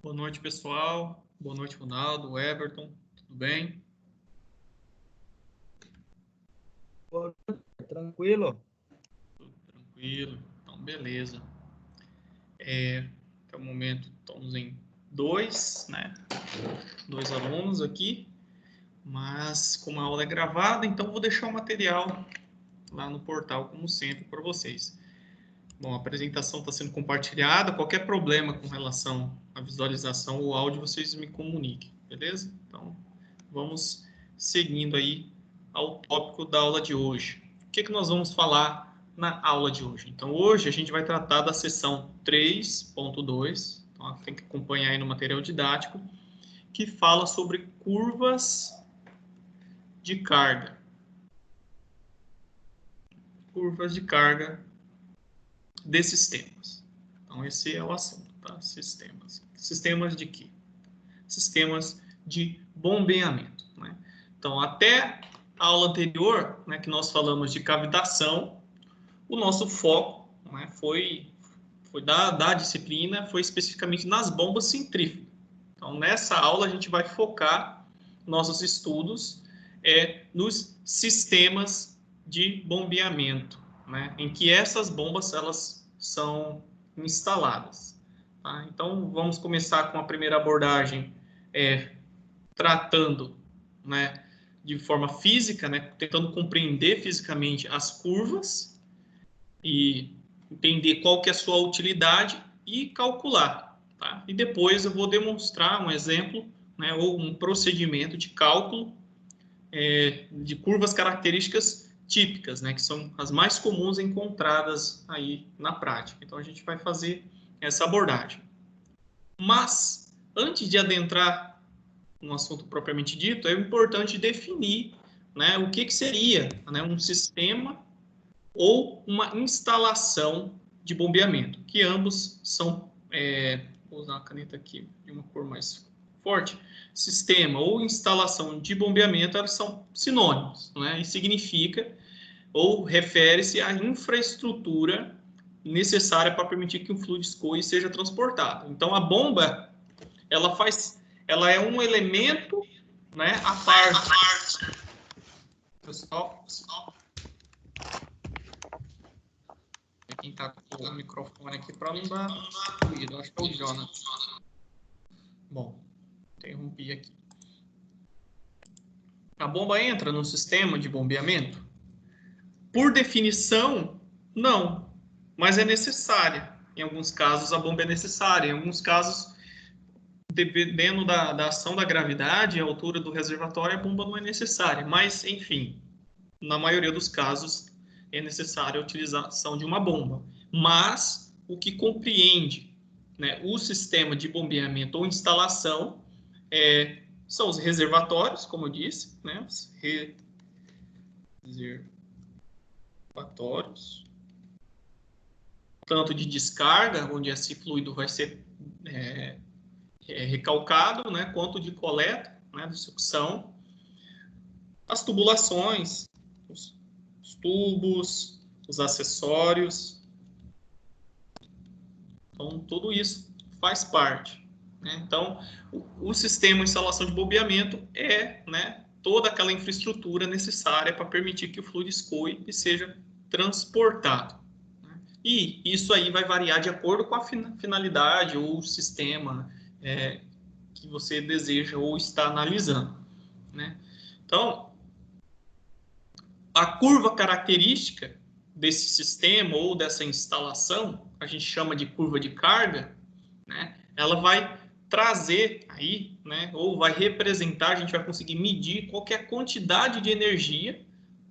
Boa noite, pessoal. Boa noite, Ronaldo, Everton. Tudo bem? Tranquilo? Tudo tranquilo. Então, beleza. Até o momento, estamos em dois alunos aqui, mas como a aula é gravada, então vou deixar o material lá no portal, como sempre, para vocês. Bom, a apresentação está sendo compartilhada. Qualquer problema com relação à visualização ou áudio, vocês me comuniquem, beleza? Então, vamos seguindo aí ao tópico da aula de hoje. O que nós vamos falar na aula de hoje? Então, hoje a gente vai tratar da seção 3.2, então tem que acompanhar aí no material didático, que fala sobre curvas de carga. Curvas de carga de sistemas. Então, esse é o assunto, tá? Sistemas. Sistemas de quê? Sistemas de bombeamento, né? Então, até a aula anterior, né, que nós falamos de cavitação, o nosso foco, né, foi da disciplina, foi especificamente nas bombas centrífugas. Então, nessa aula, a gente vai focar nossos estudos nos sistemas de bombeamento, né, em que essas bombas elas são instaladas. Tá? Então, vamos começar com a primeira abordagem, tratando, né, de forma física, né, tentando compreender fisicamente as curvas e entender qual que é a sua utilidade e calcular. Tá? E depois eu vou demonstrar um exemplo, né, ou um procedimento de cálculo de curvas características típicas, né, que são as mais comuns encontradas aí na prática. Então a gente vai fazer essa abordagem. Mas antes de adentrar no assunto propriamente dito, é importante definir, né, o que seria, né, um sistema ou uma instalação de bombeamento, que ambos são, vou usar a caneta aqui de uma cor mais forte, sistema ou instalação de bombeamento, elas são sinônimos, né? E significa ou refere-se à infraestrutura necessária para permitir que o fluido escoe e seja transportado. Então, a bomba, ela é um elemento, né, à parte. Pessoal, quem está com o microfone aqui para não dar ruído, acho que é o Jonas. Bom, interrompi aqui. A bomba entra no sistema de bombeamento? Por definição, não, mas é necessária. Em alguns casos, a bomba é necessária. Em alguns casos, dependendo da ação da gravidade, a altura do reservatório, a bomba não é necessária. Mas, enfim, na maioria dos casos, é necessária a utilização de uma bomba. Mas o que compreende, né, o sistema de bombeamento ou instalação são os reservatórios, como eu disse, né, os reservatórios, tanto de descarga, onde esse fluido vai ser recalcado, né, quanto de coleta, né, de sucção, as tubulações, os tubos, os acessórios. Então, tudo isso faz parte. Né? Então, o sistema de instalação de bombeamento é, né, toda aquela infraestrutura necessária para permitir que o fluido escoe e seja transportado. Né? E isso aí vai variar de acordo com a finalidade ou o sistema que você deseja ou está analisando. Né? Então, a curva característica desse sistema ou dessa instalação, a gente chama de curva de carga, né? Ela vai trazer aí, né, ou vai representar, a gente vai conseguir medir qual é a quantidade de energia,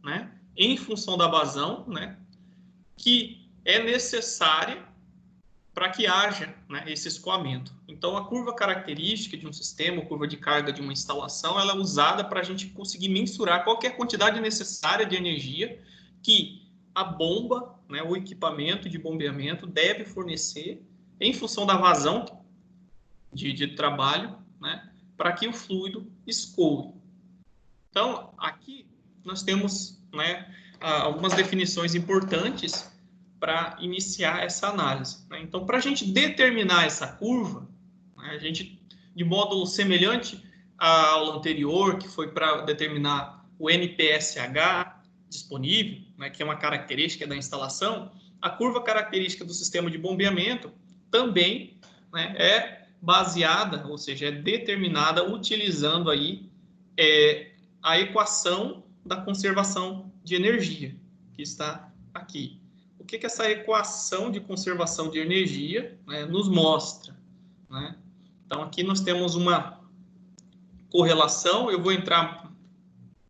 né, em função da vazão, né, que é necessária para que haja, né, esse escoamento. Então, a curva característica de um sistema, a curva de carga de uma instalação, ela é usada para a gente conseguir mensurar qual é a quantidade necessária de energia que a bomba, né, o equipamento de bombeamento deve fornecer em função da vazão de trabalho, né, para que o fluido escoe. Então, aqui nós temos, né, algumas definições importantes para iniciar essa análise. Né? Então, para a gente determinar essa curva, A gente, de módulo semelhante à aula anterior, que foi para determinar o NPSH disponível, né, que é uma característica da instalação, a curva característica do sistema de bombeamento também, né, é baseada, ou seja, é determinada utilizando aí a equação da conservação de energia, que está aqui. O que essa equação de conservação de energia, né, nos mostra? Né? Então, aqui nós temos uma correlação, eu vou entrar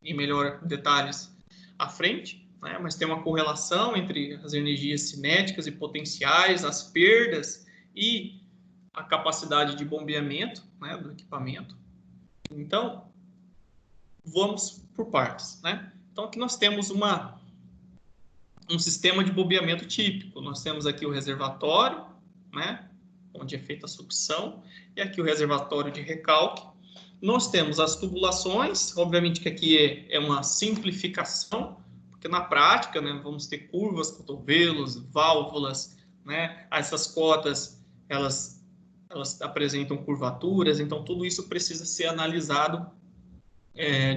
em melhor detalhes à frente, né? Mas tem uma correlação entre as energias cinéticas e potenciais, as perdas e a capacidade de bombeamento, né, do equipamento. Então, vamos por partes, né? Então, aqui nós temos um sistema de bombeamento típico. Nós temos aqui o reservatório, né, onde é feita a sucção, e aqui o reservatório de recalque. Nós temos as tubulações, obviamente que aqui é uma simplificação, porque na prática, né, vamos ter curvas, cotovelos, válvulas, né, essas cotas, elas apresentam curvaturas, então tudo isso precisa ser analisado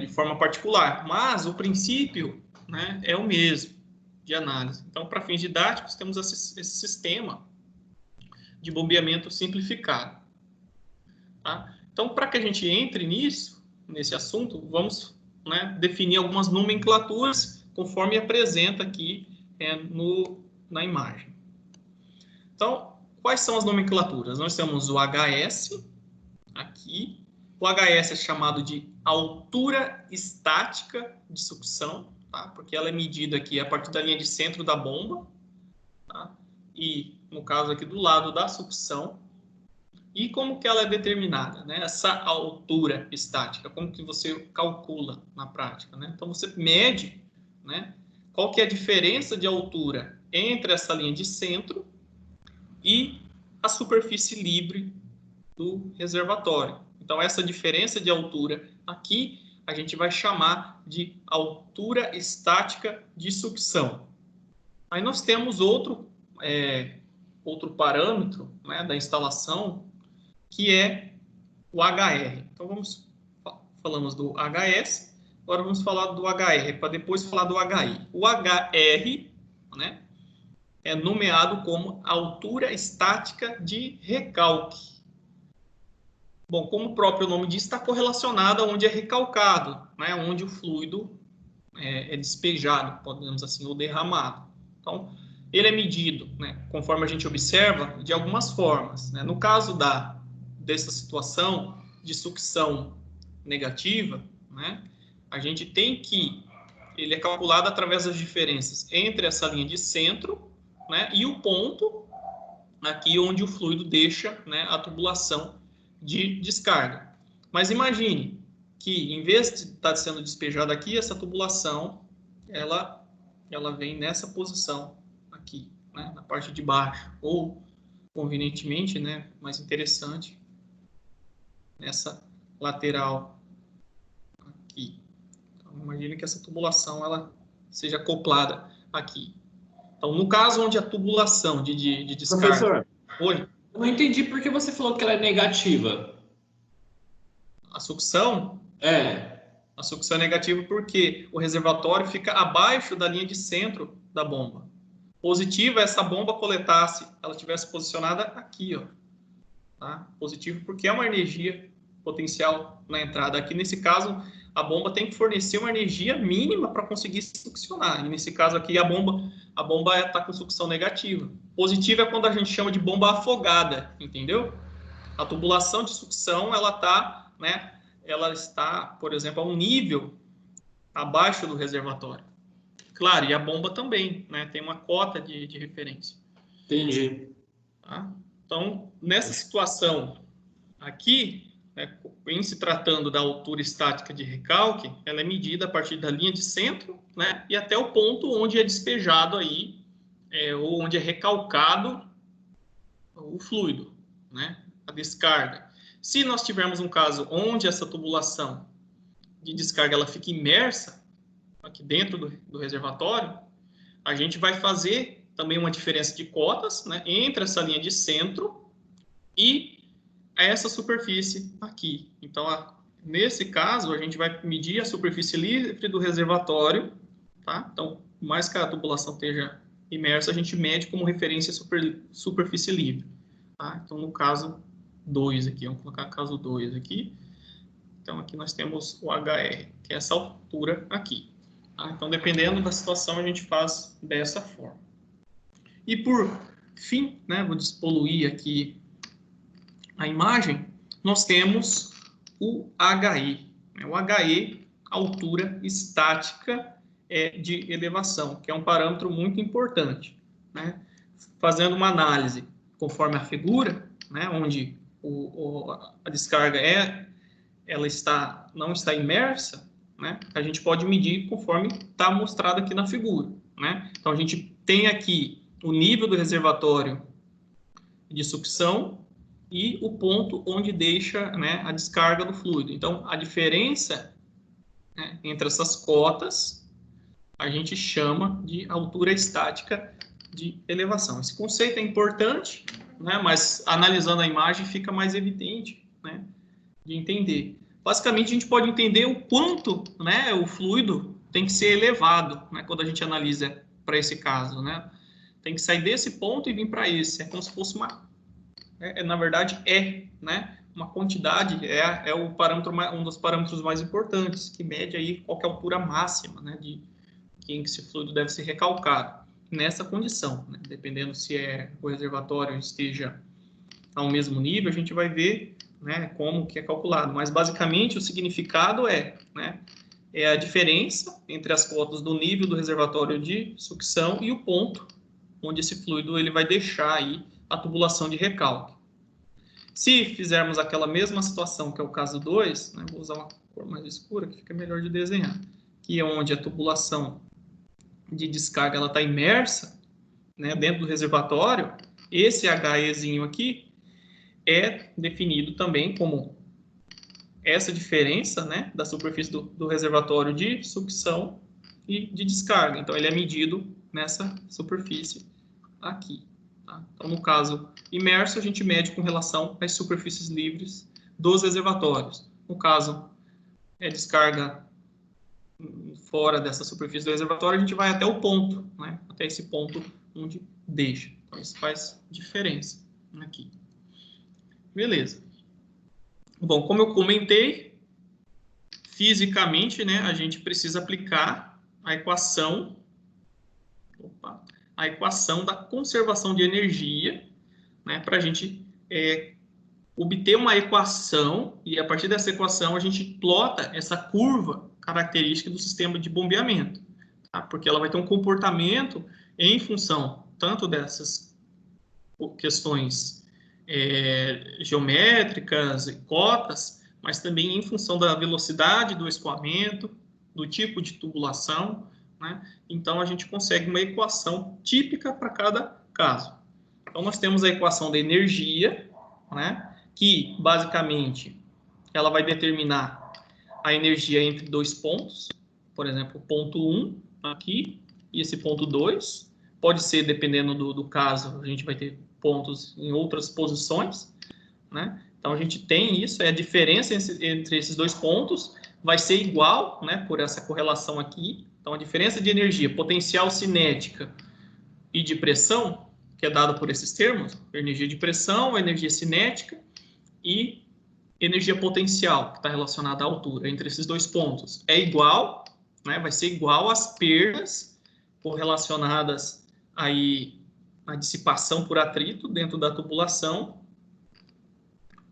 de forma particular, mas o princípio, né, é o mesmo de análise. Então, para fins didáticos, temos esse sistema de bombeamento simplificado. Tá? Então, para que a gente entre nesse assunto, vamos, né, definir algumas nomenclaturas conforme apresenta aqui na imagem. Então, quais são as nomenclaturas? Nós temos o HS aqui. O HS é chamado de altura estática de sucção, tá? Porque ela é medida aqui a partir da linha de centro da bomba, tá? E, no caso aqui, do lado da sucção. E como que ela é determinada, né? Essa altura estática, como que você calcula na prática, né? Então, você mede, né, qual que é a diferença de altura entre essa linha de centro e a superfície livre do reservatório. Então, essa diferença de altura aqui, a gente vai chamar de altura estática de sucção. Aí nós temos outro parâmetro, né, da instalação, que é o HR. Então, falamos do HS, agora vamos falar do HR, para depois falar do HI. O HR, né, é nomeado como altura estática de recalque. Bom, como o próprio nome diz, está correlacionado aonde é recalcado, né, onde o fluido é despejado, podemos assim, ou derramado. Então, ele é medido, né, conforme a gente observa, de algumas formas. Né? No caso dessa situação de sucção negativa, né, a gente tem que ele é calculado através das diferenças entre essa linha de centro, né, e o ponto aqui onde o fluido deixa, né, a tubulação de descarga. Mas imagine que, em vez de estar sendo despejada aqui, essa tubulação, ela vem nessa posição aqui, né, na parte de baixo, ou, convenientemente, né, mais interessante, nessa lateral aqui. Então, imagine que essa tubulação, ela seja acoplada aqui. Então, no caso onde a tubulação de descarga... Professor, oi? eu não entendi por que você falou que ela é negativa. A sucção? É. A sucção é negativa porque o reservatório fica abaixo da linha de centro da bomba. Positiva é essa bomba coletasse, ela tivesse posicionada aqui, ó. Tá? Positivo porque é uma energia potencial na entrada. Aqui, nesse caso, a bomba tem que fornecer uma energia mínima para conseguir succionar. E nesse caso aqui, a bomba está com sucção negativa. Positiva é quando a gente chama de bomba afogada, entendeu? A tubulação de sucção, ela está, por exemplo, a um nível abaixo do reservatório. Claro, e a bomba também, né? Tem uma cota de referência. Entendi. Tá? Então, nessa situação aqui, né, em se tratando da altura estática de recalque, ela é medida a partir da linha de centro, né, e até o ponto onde é despejado aí, ou onde é recalcado o fluido, né, a descarga. Se nós tivermos um caso onde essa tubulação de descarga ela fica imersa aqui dentro do reservatório, a gente vai fazer também uma diferença de cotas, né, entre essa linha de centro e a essa superfície aqui. Então, nesse caso, a gente vai medir a superfície livre do reservatório, tá? Então, por mais que a tubulação esteja imersa, a gente mede como referência a superfície livre, tá? Então, no caso 2 aqui, vamos colocar caso 2 aqui. Então, aqui nós temos o HR, que é essa altura aqui. Tá? Então, dependendo da situação, a gente faz dessa forma. E por fim, né, vou despoluir aqui a imagem, nós temos o HE. O HE, altura estática de elevação, que é um parâmetro muito importante, né? Fazendo uma análise conforme a figura, né, onde a descarga ela não está imersa, né, a gente pode medir conforme está mostrado aqui na figura, né? Então, a gente tem aqui o nível do reservatório de sucção e o ponto onde deixa, né, a descarga do fluido. Então, a diferença, né, entre essas cotas, a gente chama de altura estática de elevação. Esse conceito é importante, né, mas analisando a imagem fica mais evidente, né, de entender. Basicamente, a gente pode entender o quanto, né, o fluido tem que ser elevado, né, quando a gente analisa para esse caso, né? Tem que sair desse ponto e vir para esse. É como se fosse na verdade, né, uma quantidade, o parâmetro, um dos parâmetros mais importantes, que mede aí qual que é a altura máxima, né, de em que esse fluido deve ser recalcado. Nessa condição, né, dependendo se o reservatório esteja ao mesmo nível, a gente vai ver, né, como que é calculado. Mas, basicamente, o significado né, é a diferença entre as cotas do nível do reservatório de sucção e o ponto onde esse fluido ele vai deixar aí a tubulação de recalque. Se fizermos aquela mesma situação, que é o caso 2, né, vou usar uma cor mais escura, que fica melhor de desenhar, que é onde a tubulação de descarga está imersa, né, dentro do reservatório, esse HEzinho aqui é definido também como essa diferença, né, da superfície do reservatório de sucção e de descarga. Então, ele é medido nessa superfície aqui. Tá? Então, no caso imerso, a gente mede com relação às superfícies livres dos reservatórios. No caso, descarga fora dessa superfície do reservatório, a gente vai até o ponto, né? Até esse ponto onde deixa. Então, isso faz diferença aqui. Beleza. Bom, como eu comentei, fisicamente, né, a gente precisa aplicar a equação da conservação de energia, né, para a gente obter uma equação, e a partir dessa equação a gente plota essa curva característica do sistema de bombeamento, tá? Porque ela vai ter um comportamento em função tanto dessas questões geométricas e cotas, mas também em função da velocidade do escoamento, do tipo de tubulação, né? Então, a gente consegue uma equação típica para cada caso. Então, nós temos a equação da energia, né? Que, basicamente, ela vai determinar a energia entre dois pontos. Por exemplo, o ponto 1 aqui e esse ponto 2. Pode ser, dependendo do caso, a gente vai ter pontos em outras posições, né? Então, a gente tem isso, a diferença entre esses dois pontos vai ser igual, né, por essa correlação aqui. Então, a diferença de energia potencial cinética e de pressão, que é dada por esses termos, energia de pressão, energia cinética e energia potencial, que está relacionada à altura, entre esses dois pontos, é igual, né, vai ser igual às perdas correlacionadas aí à dissipação por atrito dentro da tubulação,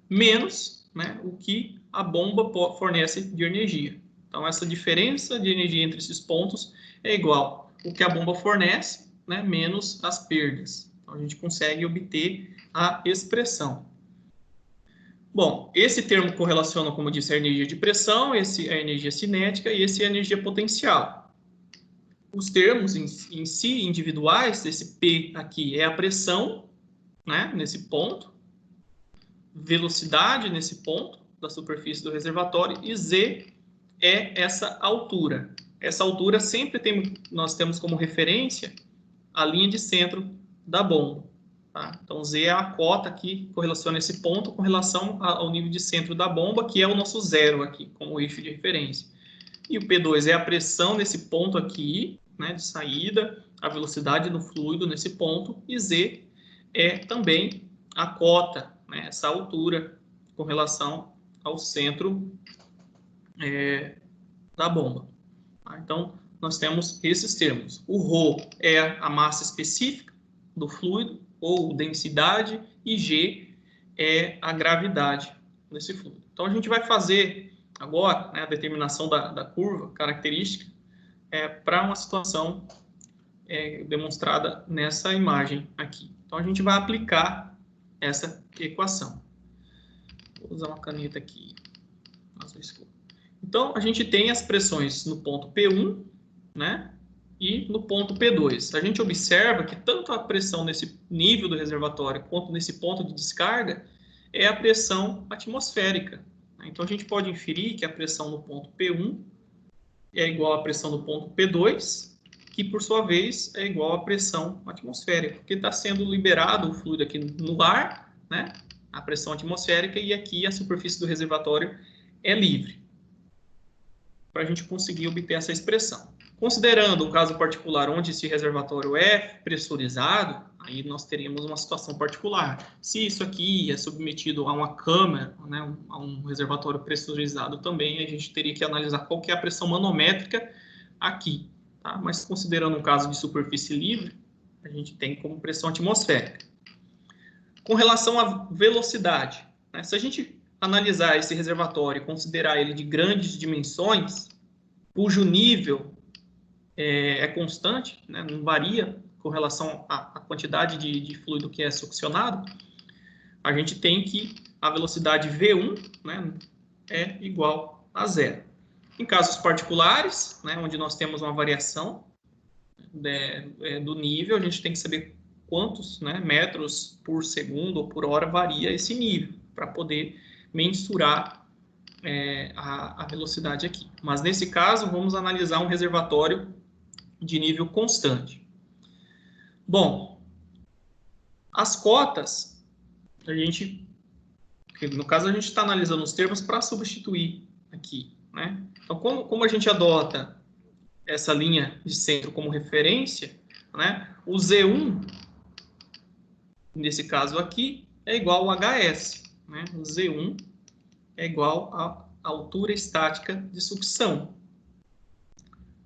menos, né, o que a bomba fornece de energia. Então, essa diferença de energia entre esses pontos é igual ao que a bomba fornece, né, menos as perdas. Então, a gente consegue obter a expressão. Bom, esse termo correlaciona, como eu disse, a energia de pressão, esse é a energia cinética e esse é a energia potencial. Os termos em si, individuais, esse P aqui é a pressão, né, nesse ponto, velocidade nesse ponto da superfície do reservatório e Z é essa altura. Essa altura sempre nós temos como referência a linha de centro da bomba. Tá? Então, Z é a cota que correlaciona esse ponto com relação ao nível de centro da bomba, que é o nosso zero aqui, como eixo de referência. E o P2 é a pressão nesse ponto aqui, né, de saída, a velocidade do fluido nesse ponto, e Z é também a cota, né, essa altura com relação ao centro da bomba. Tá? Então, nós temos esses termos. O ρ é a massa específica do fluido, ou densidade, e G é a gravidade desse fluido. Então, a gente vai fazer agora, né, a determinação da curva característica para uma situação demonstrada nessa imagem aqui. Então, a gente vai aplicar essa equação. Vou usar uma caneta aqui. Então, a gente tem as pressões no ponto P1, né, e no ponto P2. A gente observa que tanto a pressão nesse nível do reservatório quanto nesse ponto de descarga é a pressão atmosférica. Então, a gente pode inferir que a pressão no ponto P1 é igual à pressão no ponto P2, que, por sua vez, é igual à pressão atmosférica, porque está sendo liberado o fluido aqui no ar, né, a pressão atmosférica, e aqui a superfície do reservatório é livre, para a gente conseguir obter essa expressão. Considerando o caso particular onde esse reservatório é pressurizado, aí nós teríamos uma situação particular. Se isso aqui é submetido a uma câmara, né, a um reservatório pressurizado também, a gente teria que analisar qual que é a pressão manométrica aqui. Tá? Mas considerando um caso de superfície livre, a gente tem como pressão atmosférica. Com relação à velocidade, né, se a gente analisar esse reservatório e considerar ele de grandes dimensões, cujo nível é constante, né, não varia com relação à quantidade de fluido que é succionado, a gente tem que a velocidade V1, né, é igual a zero. Em casos particulares, né, onde nós temos uma variação do nível, a gente tem que saber quantos, né, metros por segundo ou por hora varia esse nível, para poder mensurar a velocidade aqui. Mas nesse caso, vamos analisar um reservatório de nível constante. Bom, as cotas, no caso, a gente está analisando os termos para substituir aqui, né? Então, como a gente adota essa linha de centro como referência, né? O Z1, nesse caso aqui, é igual ao HS, né? O Z1 é igual à altura estática de sucção.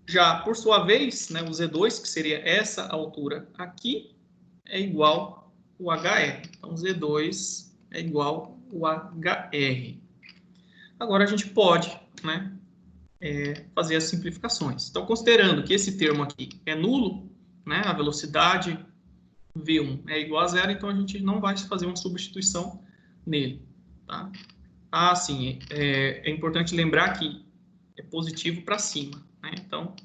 Já, por sua vez, né, o Z2, que seria essa altura aqui, é igual ao HR. Então, Z2 é igual ao HR. Agora, a gente pode, né, fazer as simplificações. Então, considerando que esse termo aqui é nulo, né, a velocidade V1 é igual a zero, então a gente não vai fazer uma substituição nele. Tá? Ah, sim, é importante lembrar que é positivo para cima. Né? Então,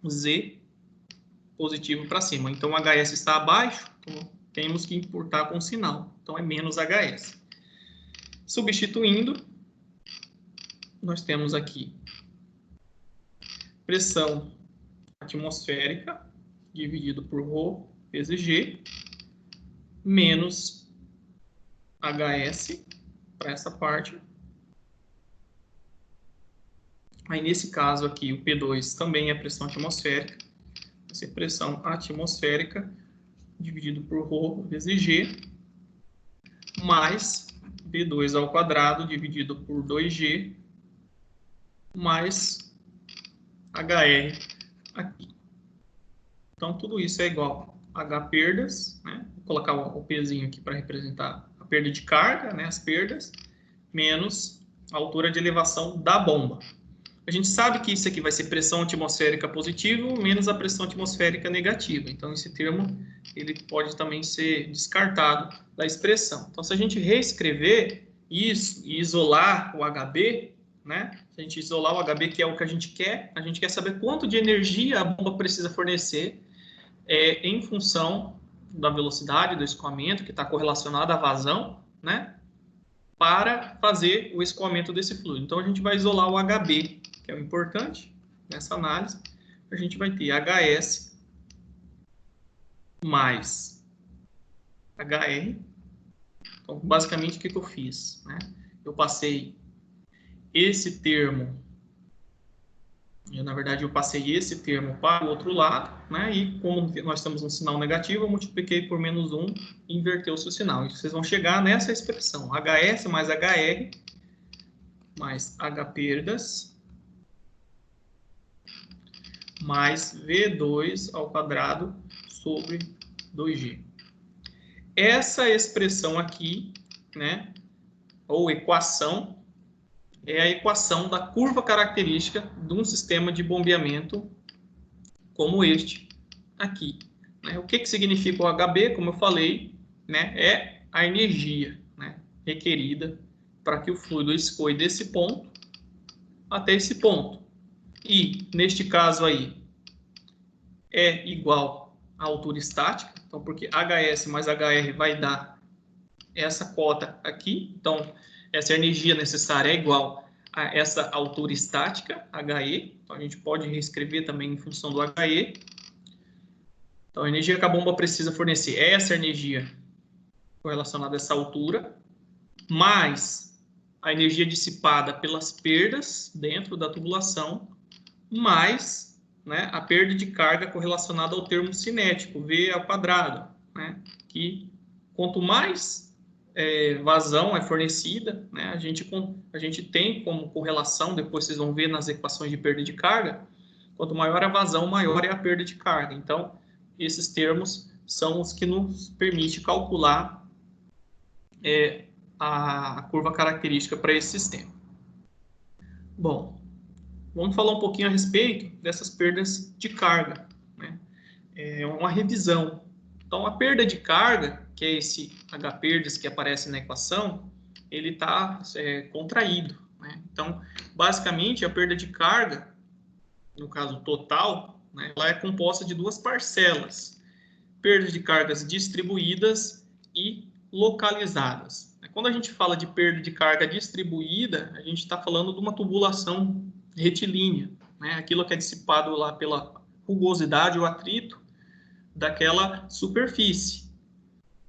Z positivo para cima. Então, o HS está abaixo, então temos que importar com sinal. Então, é menos HS. Substituindo, nós temos aqui pressão atmosférica dividido por ρ vezes G, menos HS para essa parte. Aí, nesse caso aqui, o P2 também é pressão atmosférica. Essa é pressão atmosférica dividido por ρ vezes G, mais V2 ao quadrado dividido por 2G, mais HR aqui. Então, tudo isso é igual a H perdas, né? Vou colocar o Pzinho aqui para representar a perda de carga, né? As perdas, menos a altura de elevação da bomba. A gente sabe que isso aqui vai ser pressão atmosférica positiva menos a pressão atmosférica negativa. Então, esse termo ele pode também ser descartado da expressão. Então, se a gente reescrever isso e isolar o HB, né? Se a gente isolar o HB, que é o que a gente quer saber quanto de energia a bomba precisa fornecer em função da velocidade do escoamento, que está correlacionada à vazão, né? Para fazer o escoamento desse fluido. Então, a gente vai isolar o HB, que é o importante nessa análise. A gente vai ter HS mais HR. Então, basicamente, o que eu fiz? Né? Eu passei esse termo, na verdade, eu passei esse termo para o outro lado, né? E como nós temos um sinal negativo, eu multipliquei por -1 e inverteu-se o sinal. E vocês vão chegar nessa expressão, HS mais HR mais H perdas mais V2 ao quadrado sobre 2G. Essa expressão aqui, né, ou equação, é a equação da curva característica de um sistema de bombeamento como este aqui. Né? O que significa o HB? Como eu falei, né, é a energia, né, requerida para que o fluido escoe desse ponto até esse ponto. E, neste caso aí, é igual à altura estática, então, porque HS mais HR vai dar essa cota aqui, então, essa energia necessária é igual a essa altura estática, HE, então a gente pode reescrever também em função do HE. Então, a energia que a bomba precisa fornecer é essa energia correlacionada a essa altura, mais a energia dissipada pelas perdas dentro da tubulação, mais, né, a perda de carga correlacionada ao termo cinético, V ao quadrado, né, que quanto mais vazão é fornecida, né, a gente tem como correlação, depois vocês vão ver nas equações de perda de carga, quanto maior a vazão, maior é a perda de carga. Então, esses termos são os que nos permitem calcular a curva característica para esse sistema. Bom, vamos falar um pouquinho a respeito dessas perdas de carga, né? É uma revisão. Então, a perda de carga, que é esse H perdas que aparece na equação, ele está contraído, né? Então, basicamente, a perda de carga, no caso total, né, ela é composta de duas parcelas: perdas de cargas distribuídas e localizadas. Quando a gente fala de perda de carga distribuída, a gente está falando de uma tubulação retilínea, né? Aquilo que é dissipado lá pela rugosidade ou atrito daquela superfície.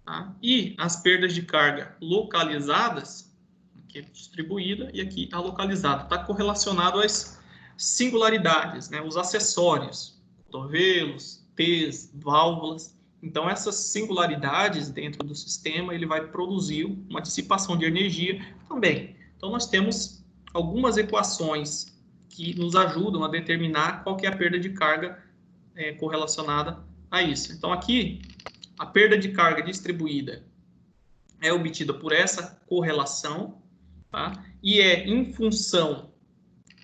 Tá? E as perdas de carga localizadas, aqui é distribuída e aqui a localizada, está correlacionado às singularidades, né? Os acessórios, cotovelos, T's, válvulas. Então, essas singularidades dentro do sistema, ele vai produzir uma dissipação de energia também. Então, nós temos algumas equações que nos ajudam a determinar qual que é a perda de carga correlacionada a isso. Então, aqui, a perda de carga distribuída é obtida por essa correlação, tá? E é em função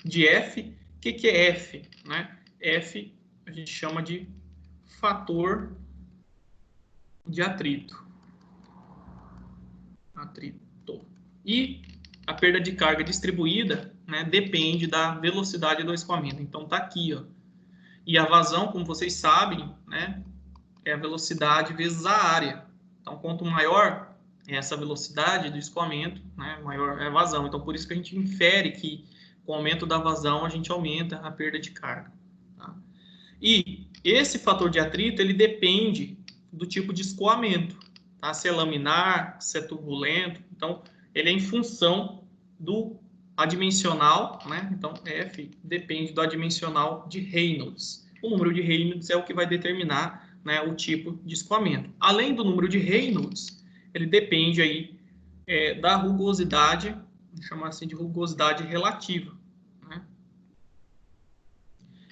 de F. O que é F? Né? F a gente chama de fator de atrito. E a perda de carga distribuída, né, depende da velocidade do escoamento. Então, está aqui, ó. E a vazão, como vocês sabem, né, é a velocidade vezes a área. Então, quanto maior é essa velocidade do escoamento, né, maior é a vazão. Então, por isso que a gente infere que com o aumento da vazão, a gente aumenta a perda de carga. Tá? E esse fator de atrito, ele depende do tipo de escoamento. Tá? Se é laminar, se é turbulento. Então, ele é em função do adimensional, né? Então, F depende do adimensional de Reynolds. O número de Reynolds é o que vai determinar, né, o tipo de escoamento. Além do número de Reynolds, ele depende aí da rugosidade, vamos chamar assim de rugosidade relativa. Né?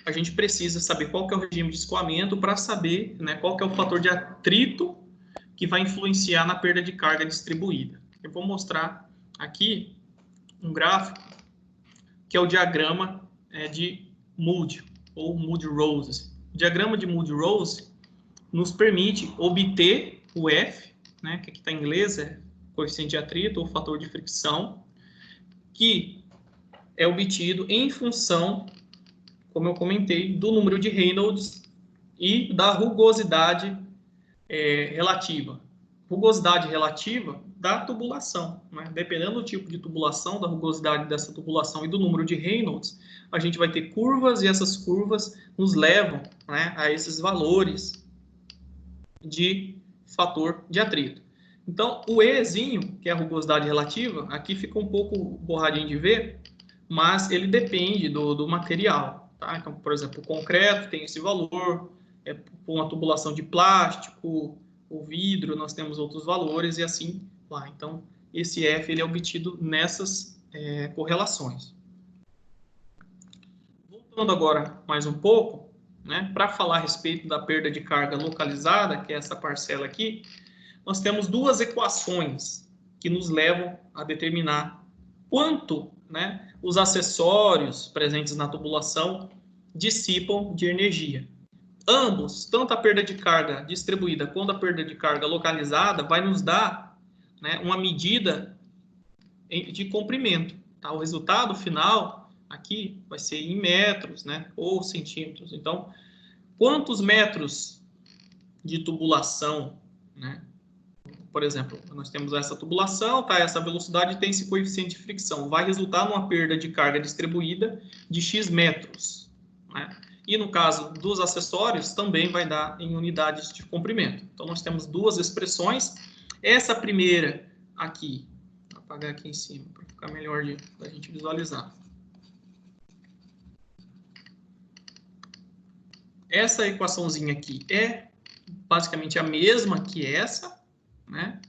A gente precisa saber qual que é o regime de escoamento para saber, né, qual que é o fator de atrito que vai influenciar na perda de carga distribuída. Eu vou mostrar aqui um gráfico que é o diagrama de Moody, ou Moody-Rose. O diagrama de Moody-Rose nos permite obter o F, né, que aqui está em inglês, é coeficiente de atrito ou fator de fricção, que é obtido em função, como eu comentei, do número de Reynolds e da rugosidade relativa. Rugosidade relativa da tubulação. Né? Dependendo do tipo de tubulação, da rugosidade dessa tubulação e do número de Reynolds, a gente vai ter curvas e essas curvas nos levam, né, a esses valores de fator de atrito. Então, o Ezinho, que é a rugosidade relativa, aqui fica um pouco borradinho de ver, mas ele depende do material. Tá? Então, por exemplo, o concreto tem esse valor, uma tubulação de plástico, o vidro, nós temos outros valores e assim lá. Então, esse F ele é obtido nessas correlações. Voltando agora mais um pouco, né, para falar a respeito da perda de carga localizada, que é essa parcela aqui, nós temos duas equações que nos levam a determinar quanto, né, os acessórios presentes na tubulação dissipam de energia. Ambos, tanto a perda de carga distribuída quanto a perda de carga localizada, vai nos dar, né, uma medida de comprimento. Tá? O resultado final aqui vai ser em metros, né, ou centímetros. Então, quantos metros de tubulação, né? Por exemplo, nós temos essa tubulação, tá? Essa velocidade tem esse coeficiente de fricção. Vai resultar numa perda de carga distribuída de X metros, né? E no caso dos acessórios, também vai dar em unidades de comprimento. Então, nós temos duas expressões. Essa primeira aqui, vou apagar aqui em cima, para ficar melhor da gente visualizar. Essa equaçãozinha aqui é basicamente a mesma que essa, né?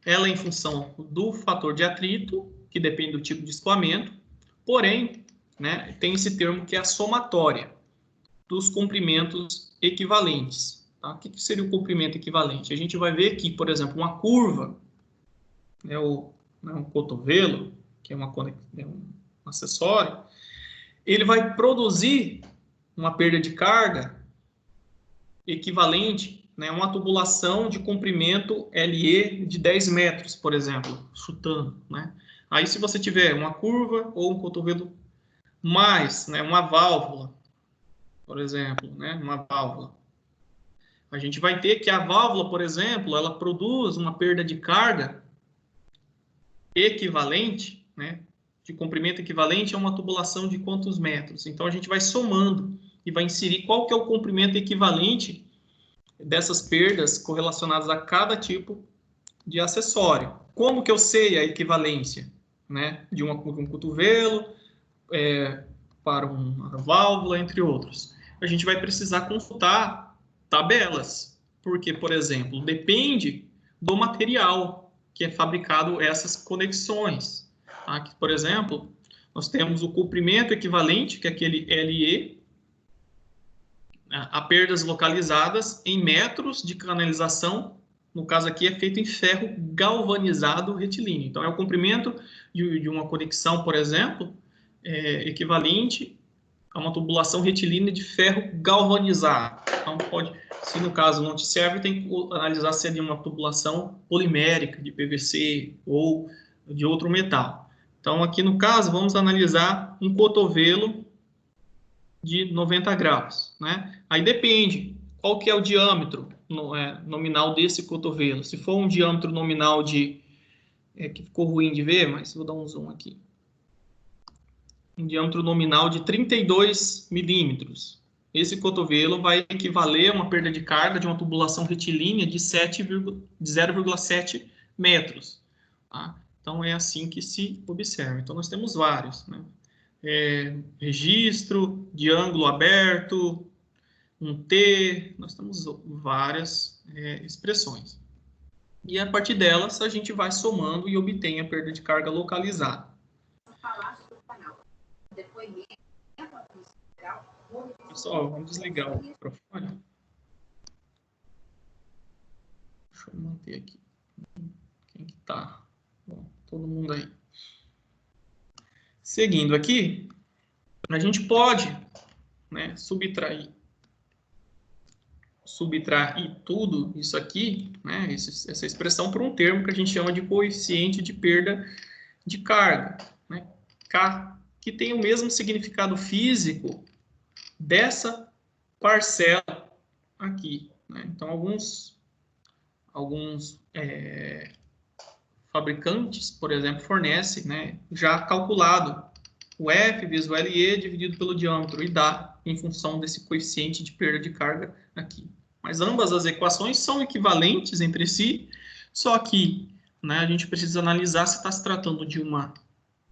Ela é em função do fator de atrito, que depende do tipo de escoamento, porém, né, tem esse termo que é a somatória dos comprimentos equivalentes. Tá? O que seria o comprimento equivalente? A gente vai ver que, por exemplo, uma curva, né, um cotovelo, que é um acessório, ele vai produzir uma perda de carga equivalente, né, uma tubulação de comprimento LE de 10 metros, por exemplo, chutando, né? Aí, se você tiver uma curva ou um cotovelo mais, né, uma válvula, por exemplo, né, uma válvula, a gente vai ter que a válvula, por exemplo, ela produz uma perda de carga equivalente, né, de comprimento equivalente a uma tubulação de quantos metros. Então, a gente vai somando e vai inserir qual que é o comprimento equivalente dessas perdas correlacionadas a cada tipo de acessório. Como que eu sei a equivalência, né, de um cotovelo para uma válvula, entre outros? A gente vai precisar consultar tabelas, porque, por exemplo, depende do material que é fabricado essas conexões. Aqui, por exemplo, nós temos o comprimento equivalente, que é aquele LE, a perdas localizadas em metros de canalização, no caso aqui é feito em ferro galvanizado retilíneo. Então, é o comprimento de uma conexão, por exemplo, equivalente a uma tubulação retilínea de ferro galvanizado. Então, se no caso não te serve, tem que analisar se é de uma tubulação polimérica, de PVC ou de outro metal. Então, aqui no caso, vamos analisar um cotovelo de 90 graus, né? Aí depende qual que é o diâmetro nominal desse cotovelo. Se for um diâmetro nominal de... que ficou ruim de ver, mas vou dar um zoom aqui. Um diâmetro nominal de 32 milímetros. Esse cotovelo vai equivaler a uma perda de carga de uma tubulação retilínea de 0,7 metros. Tá? Então, é assim que se observa. Então, nós temos vários, né? Registro de ângulo aberto, um T, nós temos várias expressões. E a partir delas a gente vai somando e obtém a perda de carga localizada. Pessoal, vamos desligar o microfone. Deixa eu manter aqui. Quem que tá? Bom, todo mundo aí. Seguindo aqui, a gente pode, né, subtrair tudo isso aqui, né, essa expressão, por um termo que a gente chama de coeficiente de perda de carga, né, K, que tem o mesmo significado físico dessa parcela aqui, né? Então, alguns fabricantes, por exemplo, fornecem, né, já calculado o F vezes o LE dividido pelo diâmetro e dá em função desse coeficiente de perda de carga aqui. Mas ambas as equações são equivalentes entre si, Só que, né, a gente precisa analisar se está se tratando de uma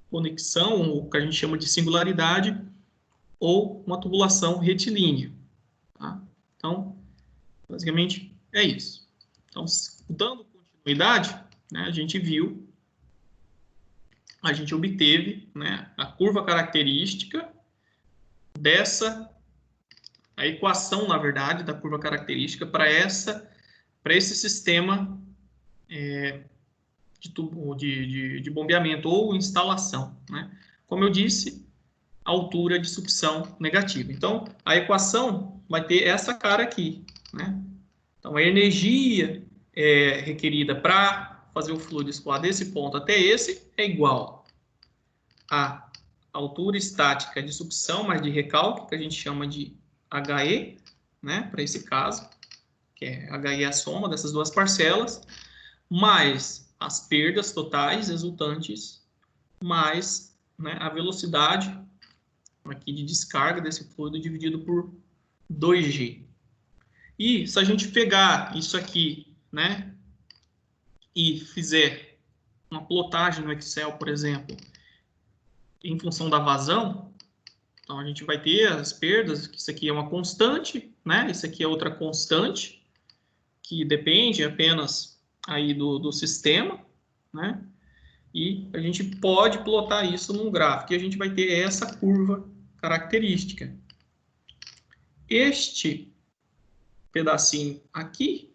conexão, o que a gente chama de singularidade, ou uma tubulação retilínea. Tá? Então, basicamente, é isso. Então, dando continuidade, né, a gente viu, a gente obteve, né, a curva característica a equação, na verdade, da curva característica para esse sistema de bombeamento ou instalação. Né? Como eu disse, altura de sucção negativa. Então, a equação vai ter essa cara aqui. Né? Então, a energia requerida para fazer o fluido escoar desse ponto até esse é igual à altura estática de sucção, mais de recalque, que a gente chama de HE, né, para esse caso, que é HE a soma dessas duas parcelas, mais as perdas totais resultantes, mais, né, a velocidade aqui de descarga desse fluido dividido por 2G. E se a gente pegar isso aqui, né, e fizer uma plotagem no Excel, por exemplo, em função da vazão, então a gente vai ter as perdas, que isso aqui é uma constante, né? Isso aqui é outra constante, que depende apenas aí do sistema, né? E a gente pode plotar isso num gráfico, e a gente vai ter essa curva característica. Este pedacinho aqui,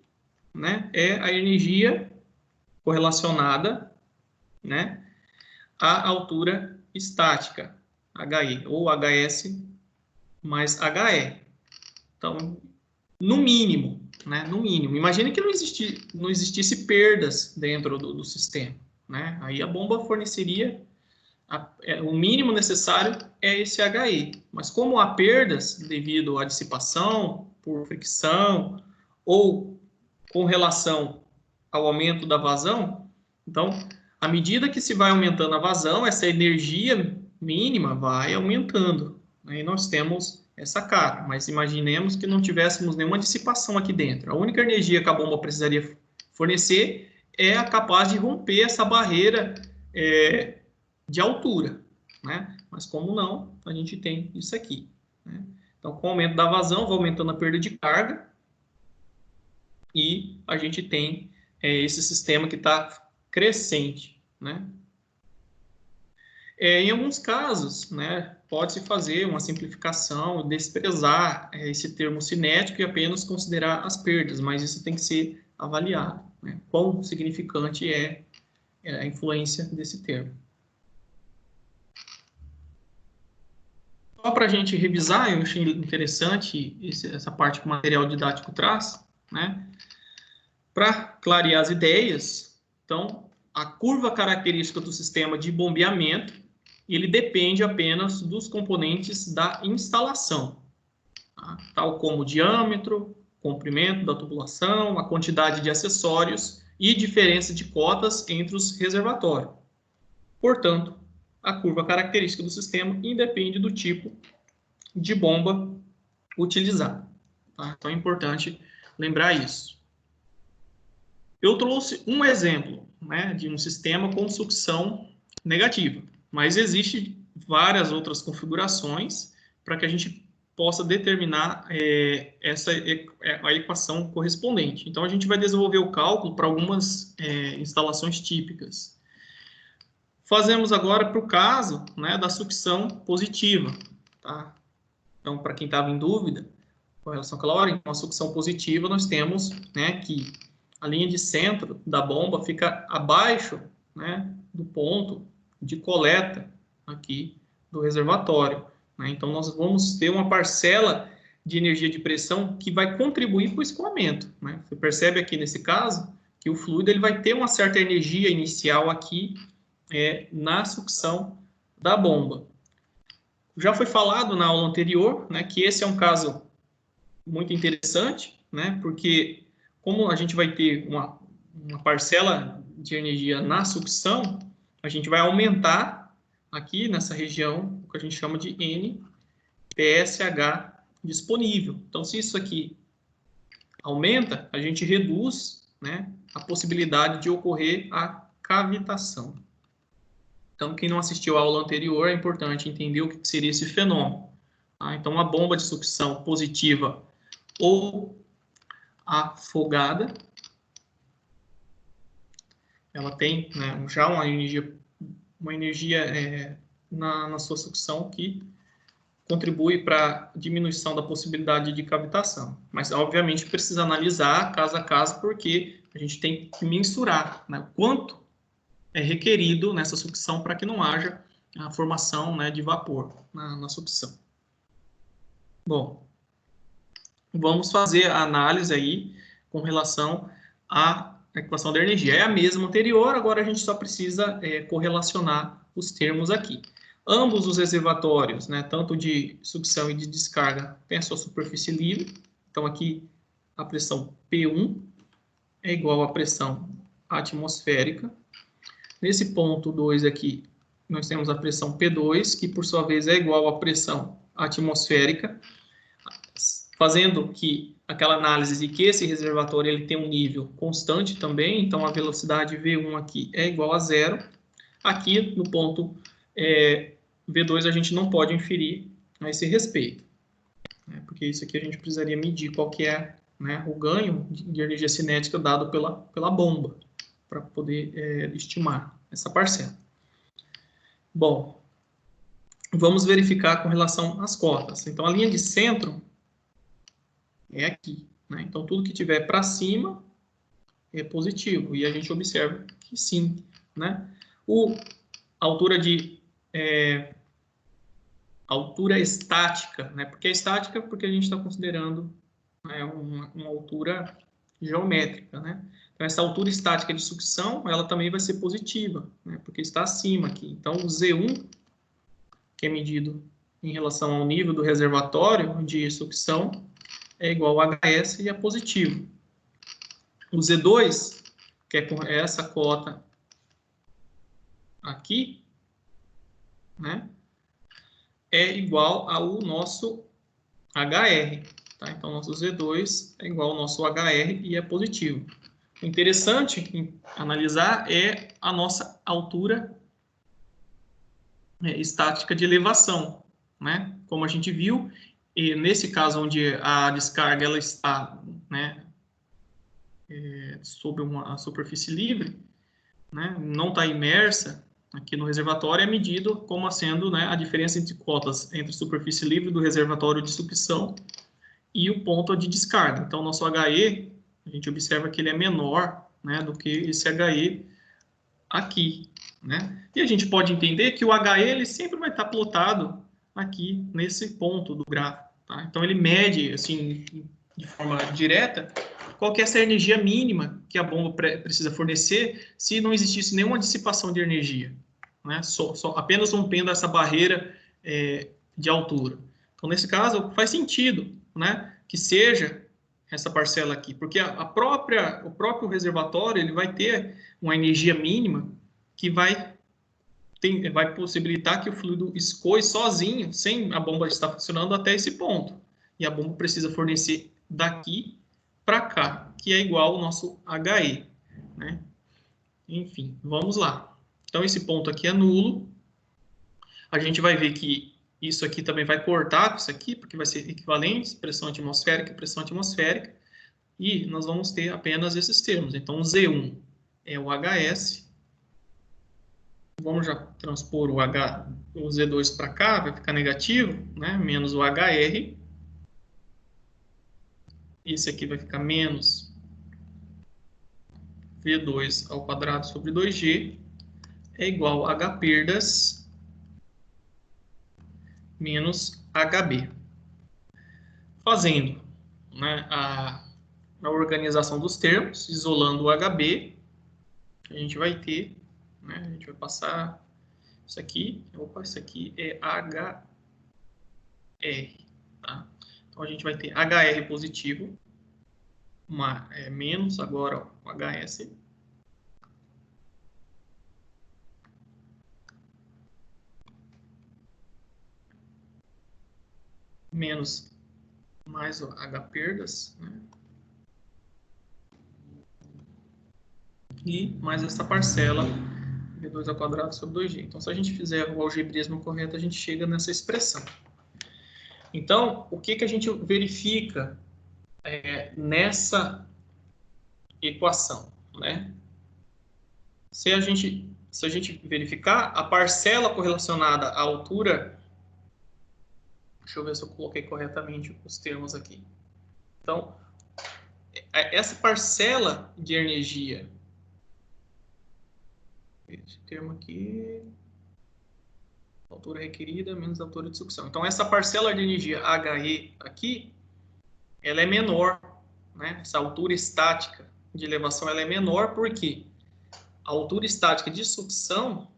né, é a energia correlacionada, né, à altura estática, HI, ou HS mais HE. Então, no mínimo, né, no mínimo, imagine que não existisse perdas dentro do sistema. Né? Aí a bomba forneceria o mínimo necessário é esse HE. Mas como há perdas devido à dissipação, por fricção, ou com relação ao aumento da vazão, então, à medida que se vai aumentando a vazão, essa energia mínima vai aumentando. Aí nós temos essa cara, mas imaginemos que não tivéssemos nenhuma dissipação aqui dentro. A única energia que a bomba precisaria fornecer é a capaz de romper essa barreira de altura, né? Mas como não, a gente tem isso aqui. Né? Então, com o aumento da vazão, vai aumentando a perda de carga e a gente tem esse sistema que está crescente, né? Em alguns casos, né, pode-se fazer uma simplificação, desprezar esse termo cinético e apenas considerar as perdas, mas isso tem que ser avaliado. Né? Quão significante é a influência desse termo. Só para a gente revisar, eu achei interessante essa parte que o material didático traz, né? Para clarear as ideias, então, a curva característica do sistema de bombeamento, ele depende apenas dos componentes da instalação, tá? Tal como o diâmetro, comprimento da tubulação, a quantidade de acessórios e diferença de cotas entre os reservatórios. Portanto, a curva característica do sistema independe do tipo de bomba utilizada. Tá? Então é importante lembrar isso. Eu trouxe um exemplo, né, de um sistema com sucção negativa, mas existem várias outras configurações para que a gente possa determinar a equação correspondente. Então a gente vai desenvolver o cálculo para algumas instalações típicas. Fazemos agora para o caso, né, da sucção positiva. Tá? Então, para quem estava em dúvida com relação àquela hora, então, a sucção positiva, nós temos, né, que a linha de centro da bomba fica abaixo, né, do ponto de coleta aqui do reservatório. Né? Então, nós vamos ter uma parcela de energia de pressão que vai contribuir para o escoamento. Né? Você percebe aqui nesse caso que o fluido ele vai ter uma certa energia inicial aqui na sucção da bomba. Já foi falado na aula anterior, né, que esse é um caso muito interessante, né, porque como a gente vai ter uma parcela de energia na sucção, a gente vai aumentar aqui nessa região o que a gente chama de NPSH disponível. Então, se isso aqui aumenta, a gente reduz né, a possibilidade de ocorrer a cavitação. Então, quem não assistiu à aula anterior, é importante entender o que seria esse fenômeno. Tá? Então, uma bomba de sucção positiva ou afogada, ela tem, né, já uma energia na sua sucção que contribui para a diminuição da possibilidade de cavitação. Mas, obviamente, precisa analisar caso a caso, porque a gente tem que mensurar, né, quanto é requerido nessa sucção para que não haja a formação, né, de vapor na sucção. Bom, vamos fazer a análise aí com relação à equação da energia. É a mesma anterior, agora a gente só precisa correlacionar os termos aqui. Ambos os reservatórios, né, tanto de sucção e de descarga, têm a sua superfície livre. Então, aqui a pressão P1 é igual à pressão atmosférica. Nesse ponto 2 aqui, nós temos a pressão P2, que por sua vez é igual à pressão atmosférica, fazendo que aquela análise de que esse reservatório ele tem um nível constante também, então a velocidade V1 aqui é igual a zero. Aqui no ponto V2 a gente não pode inferir a esse respeito, né, porque isso aqui a gente precisaria medir qual que é, né, o ganho de energia cinética dado pela bomba, para poder estimar essa parcela. Bom, vamos verificar com relação às cotas. Então, a linha de centro é aqui, né? Então, tudo que tiver para cima é positivo. E a gente observa que sim, né? A altura estática, né? Porque é estática porque a gente está considerando, né, uma altura geométrica, né? Então, essa altura estática de sucção, ela também vai ser positiva, né? Porque está acima aqui. Então, o Z1, que é medido em relação ao nível do reservatório de sucção, é igual a HS e é positivo. O Z2, que é essa cota aqui, né, é igual ao nosso HR. Tá? Então, nosso Z2 é igual ao nosso HR e é positivo. O interessante em analisar é a nossa altura estática de elevação, né? Como a gente viu, e nesse caso onde a descarga ela está, né, sobre uma superfície livre, né, não está imersa aqui no reservatório, é medido como sendo, né, a diferença entre cotas entre superfície livre do reservatório de sucção e o ponto de descarga. Então, nosso HE, a gente observa que ele é menor, né, do que esse HE aqui, né? E a gente pode entender que o HE ele sempre vai estar plotado aqui nesse ponto do gráfico, tá? Então ele mede assim de forma direta qual que é essa energia mínima que a bomba precisa fornecer se não existisse nenhuma dissipação de energia, né? Apenas rompendo essa barreira de altura. Então nesse caso faz sentido, né, que seja essa parcela aqui, porque o próprio reservatório ele vai ter uma energia mínima que vai possibilitar que o fluido escoe sozinho, sem a bomba estar funcionando até esse ponto. E a bomba precisa fornecer daqui para cá, que é igual ao nosso HE, né? Enfim, vamos lá. Então, esse ponto aqui é nulo. A gente vai ver que isso aqui também vai cortar com isso aqui, porque vai ser equivalente, pressão atmosférica e pressão atmosférica. E nós vamos ter apenas esses termos. Então, o Z1 é o HS. Vamos já transpor o Z2 para cá, vai ficar negativo, né? Menos o HR. Esse aqui vai ficar menos V2 ao quadrado sobre 2G é igual a H perdas menos HB. Fazendo, né, a organização dos termos, isolando o HB, a gente vai ter, né, a gente vai passar isso aqui, isso aqui é HR, tá? Então a gente vai ter HR positivo, menos agora o HS, menos mais o H perdas, né? e mais essa parcela V2 ao quadrado sobre 2G. Então, se a gente fizer o algebrismo correto, a gente chega nessa expressão. Então, o que a gente verifica nessa equação, né? Se a gente verificar a parcela correlacionada à altura, deixa eu ver se eu coloquei corretamente os termos aqui. Então, essa parcela de energia, esse termo aqui, altura requerida menos altura de sucção. Então, essa parcela de energia HE aqui, ela é menor, né? Essa altura estática de elevação ela é menor porque a altura estática de sucção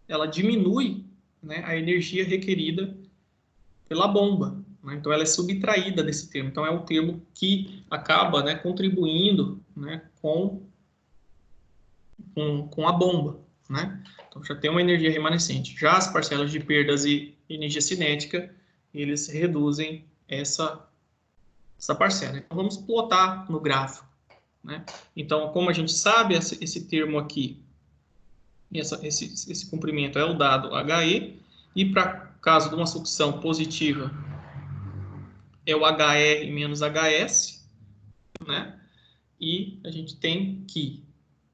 ela diminui, né, a energia requerida pela bomba, né? Então ela é subtraída desse termo. Então é um termo que acaba, né, contribuindo, né, com a bomba, né? Então já tem uma energia remanescente. Já as parcelas de perdas e energia cinética, eles reduzem essa parcela. Então vamos plotar no gráfico, né? Então, como a gente sabe, esse termo aqui, esse comprimento é o dado HE, e para caso de uma sucção positiva, é o HR menos HS, né? E a gente tem que,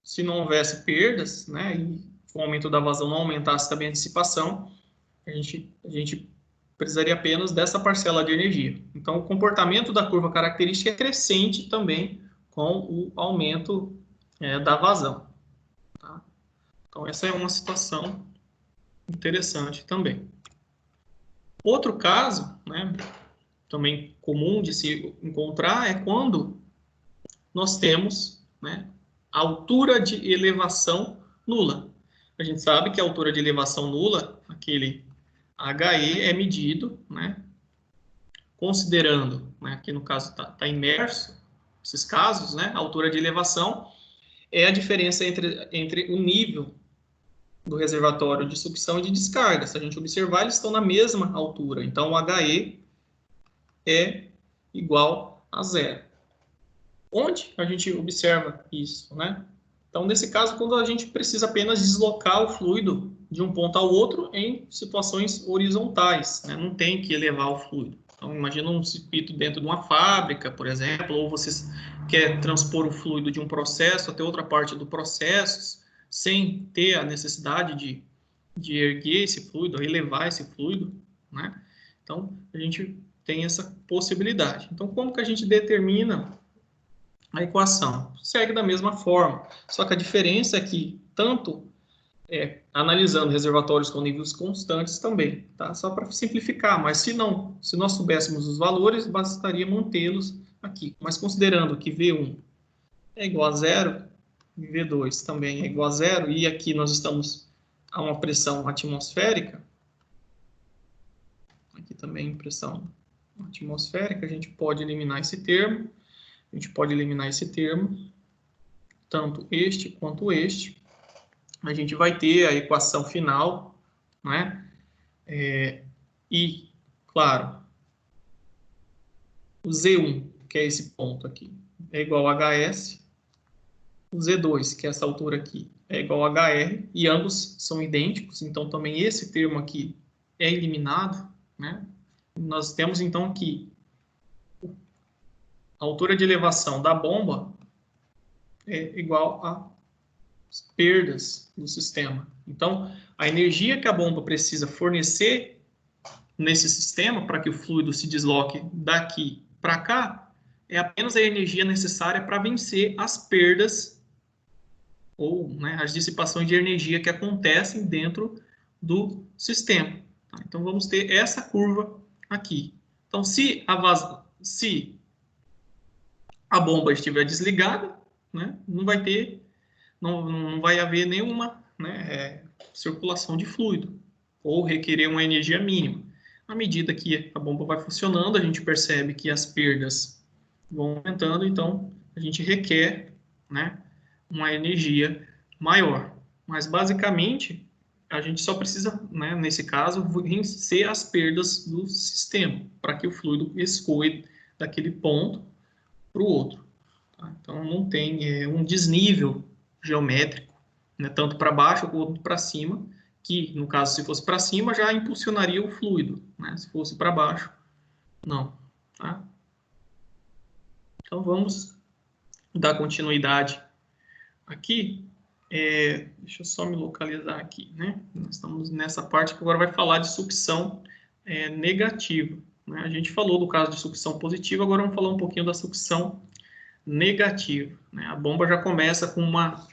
se não houvesse perdas, né, e o aumento da vazão não aumentasse também a dissipação, a gente precisaria apenas dessa parcela de energia. Então, o comportamento da curva característica é crescente também com o aumento da vazão. Tá? Então, essa é uma situação interessante também. Outro caso, né, também comum de se encontrar, é quando nós temos, né, altura de elevação nula. A gente sabe que a altura de elevação nula, aquele HE, é medido, né, considerando, né, aqui no caso está imerso, esses casos, né, a altura de elevação é a diferença entre o nível do reservatório de sucção e de descarga. Se a gente observar, eles estão na mesma altura. Então, o HE é igual a zero. Onde a gente observa isso, né? Então, nesse caso, quando a gente precisa apenas deslocar o fluido de um ponto ao outro em situações horizontais, né? Não tem que elevar o fluido. Então, imagina um circuito dentro de uma fábrica, por exemplo, ou você quer transpor o fluido de um processo até outra parte do processo, sem ter a necessidade de erguer esse fluido, elevar esse fluido, né? Então, a gente tem essa possibilidade. Então, como que a gente determina a equação? Segue da mesma forma, só que a diferença é que, tanto analisando reservatórios com níveis constantes também, tá? Só para simplificar, mas se nós soubéssemos os valores, bastaria mantê-los aqui. Mas considerando que V1 é igual a zero, V2 também é igual a zero, e aqui nós estamos a uma pressão atmosférica, aqui também pressão atmosférica, a gente pode eliminar esse termo, tanto este quanto este. A gente vai ter a equação final, né? E, claro, o Z1, que é esse ponto aqui, é igual a HS, o Z2, que é essa altura aqui, é igual a HR, e ambos são idênticos, então também esse termo aqui é eliminado, né? Nós temos, então, que a altura de elevação da bomba é igual às perdas do sistema. Então, a energia que a bomba precisa fornecer nesse sistema para que o fluido se desloque daqui para cá é apenas a energia necessária para vencer as perdas ou, né, as dissipações de energia que acontecem dentro do sistema. Então, vamos ter essa curva aqui. Então, se a bomba estiver desligada, né, não vai haver nenhuma, né, circulação de fluido ou requerer uma energia mínima. À medida que a bomba vai funcionando, a gente percebe que as perdas vão aumentando, então a gente requer, né, uma energia maior. Mas basicamente a gente só precisa, né, nesse caso, vencer as perdas do sistema para que o fluido escoe daquele ponto para o outro. Tá? Então não tem um desnível geométrico, né, tanto para baixo quanto para cima, que, no caso, se fosse para cima, já impulsionaria o fluido, né? Se fosse para baixo, não. Tá? Então, vamos dar continuidade aqui. Deixa eu só me localizar aqui, né? Nós estamos nessa parte que agora vai falar de sucção negativa. Né? A gente falou do caso de sucção positiva, agora vamos falar um pouquinho da sucção negativa. Né? A bomba já começa com uma...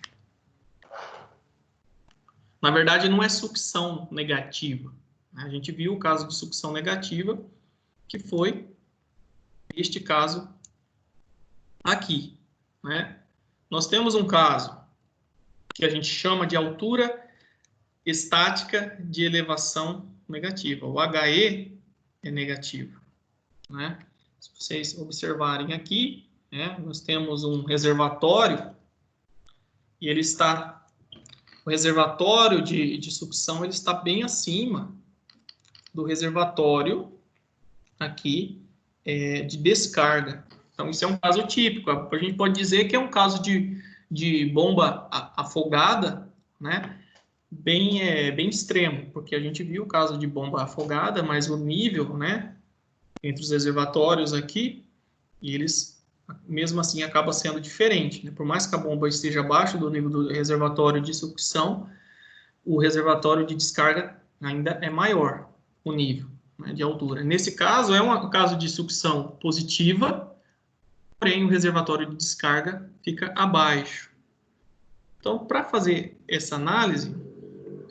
Na verdade, não é sucção negativa. Né? A gente viu o caso de sucção negativa, que foi este caso aqui. Né? Nós temos um caso que a gente chama de altura estática de elevação negativa. O HE é negativo. Né? Se vocês observarem aqui, né, nós temos um reservatório e ele está... O reservatório de sucção ele está bem acima do reservatório aqui de descarga. Então, isso é um caso típico. A gente pode dizer que é um caso de bomba afogada, né? Bem extremo, porque a gente viu o caso de bomba afogada, mas o nível, né, entre os reservatórios aqui, e eles, mesmo assim, acaba sendo diferente. Né? Por mais que a bomba esteja abaixo do nível do reservatório de sucção, o reservatório de descarga ainda é maior, o nível, né, de altura. Nesse caso, é um caso de sucção positiva, porém o reservatório de descarga fica abaixo. Então, para fazer essa análise,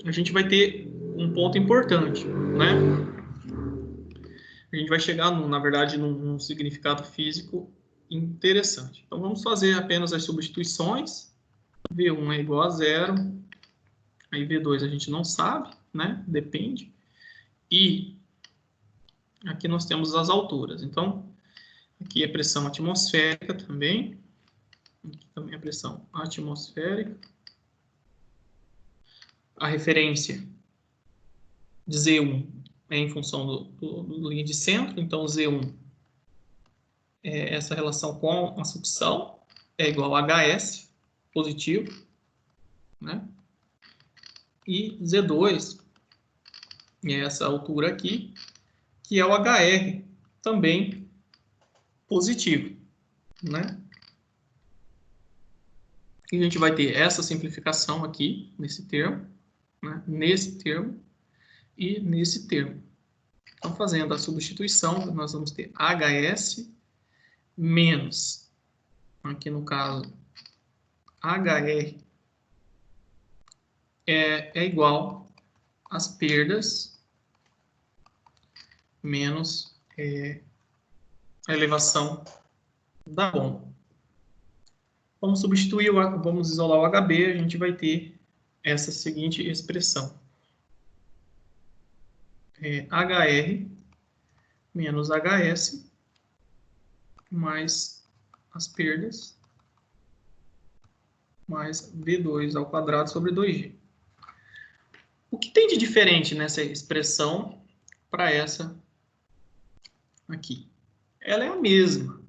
a gente vai ter um ponto importante, né? A gente vai chegar, na verdade, num significado físico interessante. Então, vamos fazer apenas as substituições. V1 é igual a 0. Aí, V2 a gente não sabe, né? Depende. E aqui nós temos as alturas. Então, aqui é pressão atmosférica também. Aqui também é pressão atmosférica. A referência de Z1 é em função do linha de centro, então Z1 é essa relação com a sucção, é igual a HS, positivo, né? E Z2 é essa altura aqui, que é o HR, também positivo, né? E a gente vai ter essa simplificação aqui, nesse termo, né? Nesse termo e nesse termo. Então, fazendo a substituição, nós vamos ter HS menos, aqui no caso, HR é igual às perdas menos a elevação da bomba. Vamos substituir, vamos isolar o HB, a gente vai ter essa seguinte expressão. HR menos HS mais as perdas mais V2 ao quadrado sobre 2G. O que tem de diferente nessa expressão para essa aqui? Ela é a mesma,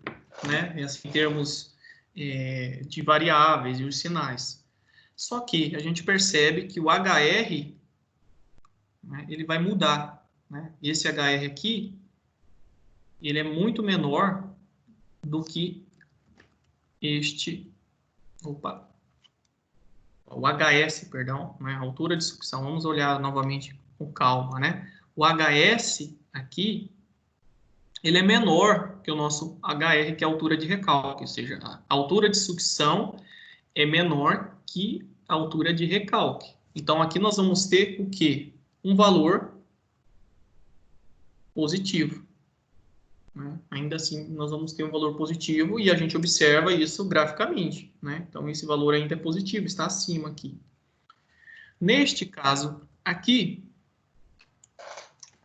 né? Em termos de variáveis e os sinais. Só que a gente percebe que o HR, né, ele vai mudar. Né? Esse HR aqui, ele é muito menor do que este... Opa! O HS, perdão, né? A altura de sucção. Vamos olhar novamente com calma, né? O HS aqui, ele é menor que o nosso HR, que é a altura de recalque, ou seja, a altura de sucção é menor que a altura de recalque. Então, aqui nós vamos ter o quê? Um valor positivo. Né? Ainda assim, nós vamos ter um valor positivo e a gente observa isso graficamente. Né? Então, esse valor ainda é positivo, está acima aqui. Neste caso aqui,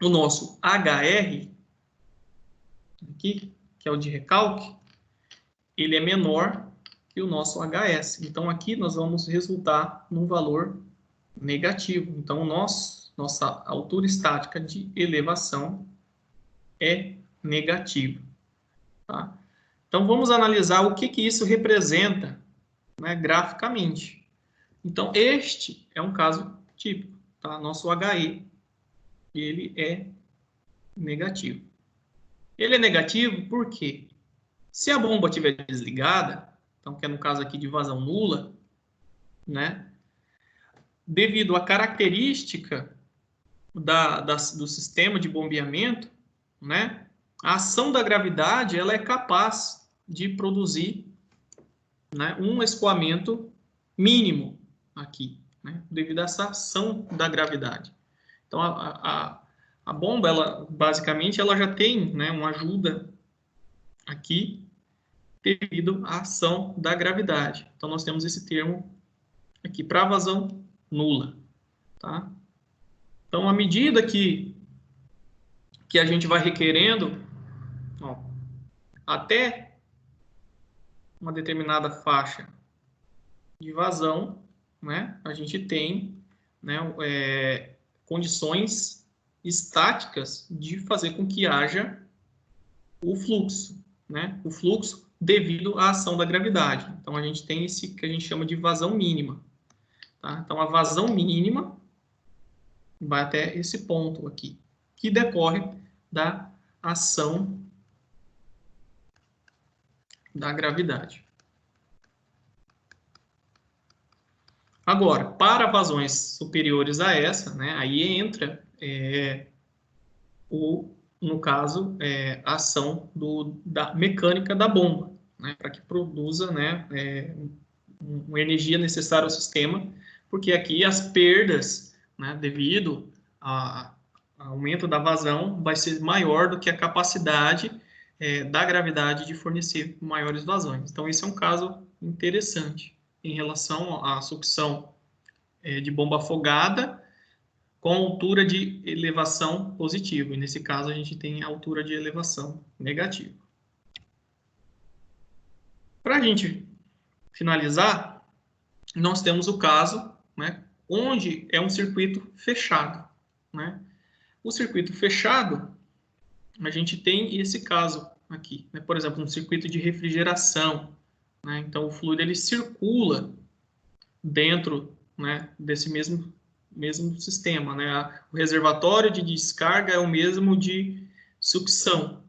o nosso HR, aqui, que é o de recalque, ele é menor que o nosso HS. Então, aqui nós vamos resultar num valor negativo. Então, nossa altura estática de elevação é negativa. Tá? Então, vamos analisar o que isso representa, né, graficamente. Então, este é um caso típico, tá? Nosso HE, ele é negativo. Ele é negativo por quê? Se a bomba estiver desligada, então, que é no caso aqui de vazão nula, né? Devido à característica do sistema de bombeamento, né? A ação da gravidade, ela é capaz de produzir, né, um escoamento mínimo aqui, né? Devido a essa ação da gravidade. Então, a bomba, ela, basicamente, ela já tem, né, uma ajuda aqui devido à ação da gravidade. Então, nós temos esse termo aqui para vazão nula, tá? Então, à medida que a gente vai requerendo, ó, até uma determinada faixa de vazão, né, a gente tem, né, condições estáticas de fazer com que haja o fluxo, né? O fluxo devido à ação da gravidade. Então, a gente tem esse que a gente chama de vazão mínima. Tá? Então, a vazão mínima vai até esse ponto aqui, que decorre da ação da gravidade. Agora, para vazões superiores a essa, né, aí entra, no caso, a ação da mecânica da bomba, né, para que produza, né, uma energia necessária ao sistema, porque aqui as perdas, né, devido ao aumento da vazão, vai ser maior do que a capacidade da gravidade de fornecer maiores vazões. Então, esse é um caso interessante em relação à sucção de bomba afogada com altura de elevação positiva. E nesse caso, a gente tem a altura de elevação negativa. Para a gente finalizar, nós temos o caso, né, onde é um circuito fechado, né? O circuito fechado, a gente tem esse caso aqui, né? Por exemplo, um circuito de refrigeração, né? Então, o fluido ele circula dentro, né, desse mesmo sistema, né? O reservatório de descarga é o mesmo de sucção.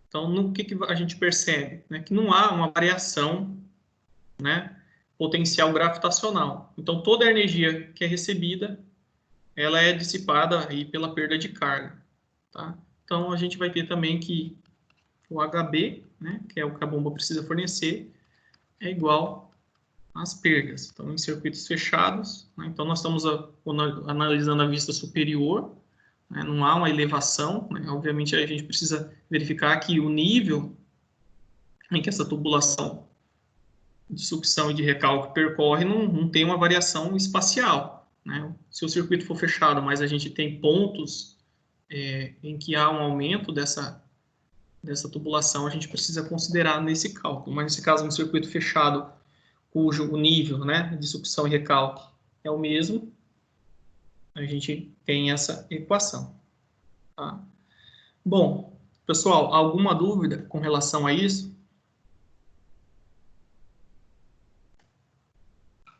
Então, no que a gente percebe? Né? Que não há uma variação, né, potencial gravitacional. Então, toda a energia que é recebida, ela é dissipada aí pela perda de carga. Tá? Então, a gente vai ter também que o HB, né, que é o que a bomba precisa fornecer, é igual às perdas. Então, em circuitos fechados, né, então nós estamos analisando a vista superior, né, não há uma elevação, né, obviamente a gente precisa verificar que o nível em que essa tubulação de sucção e de recalque percorre não tem uma variação espacial, né? Se o circuito for fechado, mas a gente tem pontos em que há um aumento dessa tubulação, a gente precisa considerar nesse cálculo. Mas nesse caso, um circuito fechado, cujo o nível, né, de sucção e recalque é o mesmo, a gente tem essa equação. Tá? Bom, pessoal, alguma dúvida com relação a isso?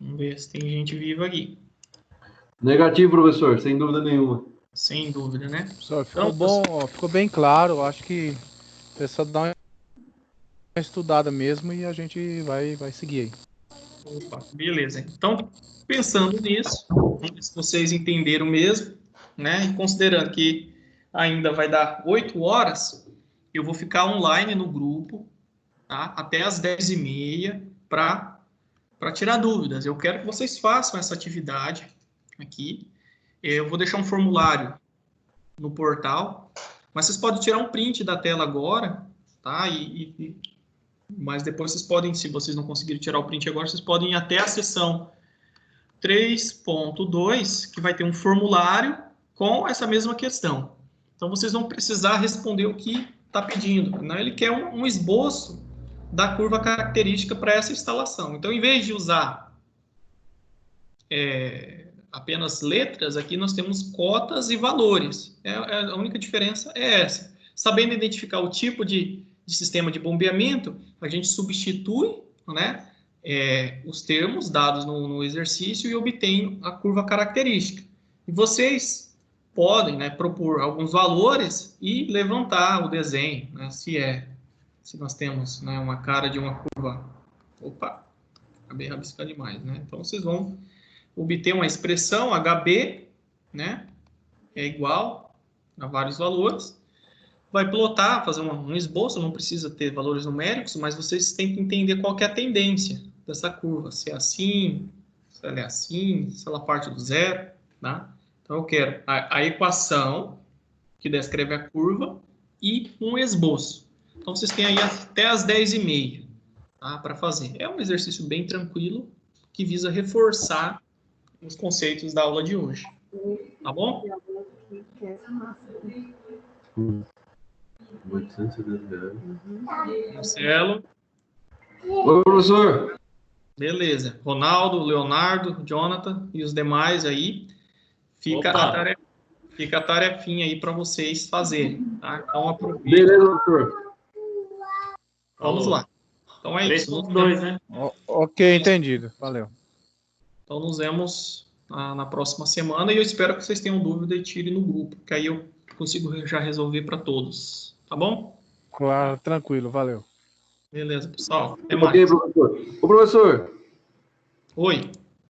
Vamos ver se tem gente viva aqui. Negativo, professor, sem dúvida nenhuma. Sem dúvida, né? Professor, ficou bom, ó, ficou bem claro. Acho que o pessoal dá uma estudada mesmo e a gente vai seguir aí. Opa, beleza. Então, pensando nisso, se vocês entenderam mesmo, né? E considerando que ainda vai dar 8 horas, eu vou ficar online no grupo, tá? Até as 10h30 para tirar dúvidas. Eu quero que vocês façam essa atividade aqui. Eu vou deixar um formulário no portal, mas vocês podem tirar um print da tela agora, tá? Mas depois vocês podem, se vocês não conseguirem tirar o print agora, vocês podem ir até a seção 3.2, que vai ter um formulário com essa mesma questão. Então, vocês vão precisar responder o que está pedindo, né? Ele quer um esboço da curva característica para essa instalação. Então, em vez de usar apenas letras, aqui nós temos cotas e valores. A única diferença é essa. Sabendo identificar o tipo de sistema de bombeamento, a gente substitui, né, os termos dados no exercício e obtenho a curva característica. E vocês podem, né, propor alguns valores e levantar o desenho, né, se nós temos, né, uma cara de uma curva. Opa, acabei rabiscando demais, né? Então vocês vão obter uma expressão HB, né, é igual a vários valores. Vai plotar, fazer um esboço, não precisa ter valores numéricos, mas vocês têm que entender qual que é a tendência dessa curva, se é assim, se ela é assim, se ela parte do zero, tá? Então eu quero a equação que descreve a curva e um esboço. Então vocês têm aí até as 10h30, tá, para fazer. É um exercício bem tranquilo que visa reforçar os conceitos da aula de hoje. Tá bom? 870 reais. Marcelo. Oi, professor. Beleza. Ronaldo, Leonardo, Jonathan e os demais aí. Fica a tarefinha aí para vocês fazerem, tá? Então aproveita. Beleza, professor. Vamos lá. Então é isso. 3.2, né? Ok, entendido. Valeu. Então nos vemos na próxima semana e eu espero que vocês tenham dúvida e tirem no grupo, que aí eu consigo já resolver para todos. Tá bom? Claro, tranquilo, valeu. Beleza, pessoal. Até Ok, mais. professor. Ô, professor. Oi.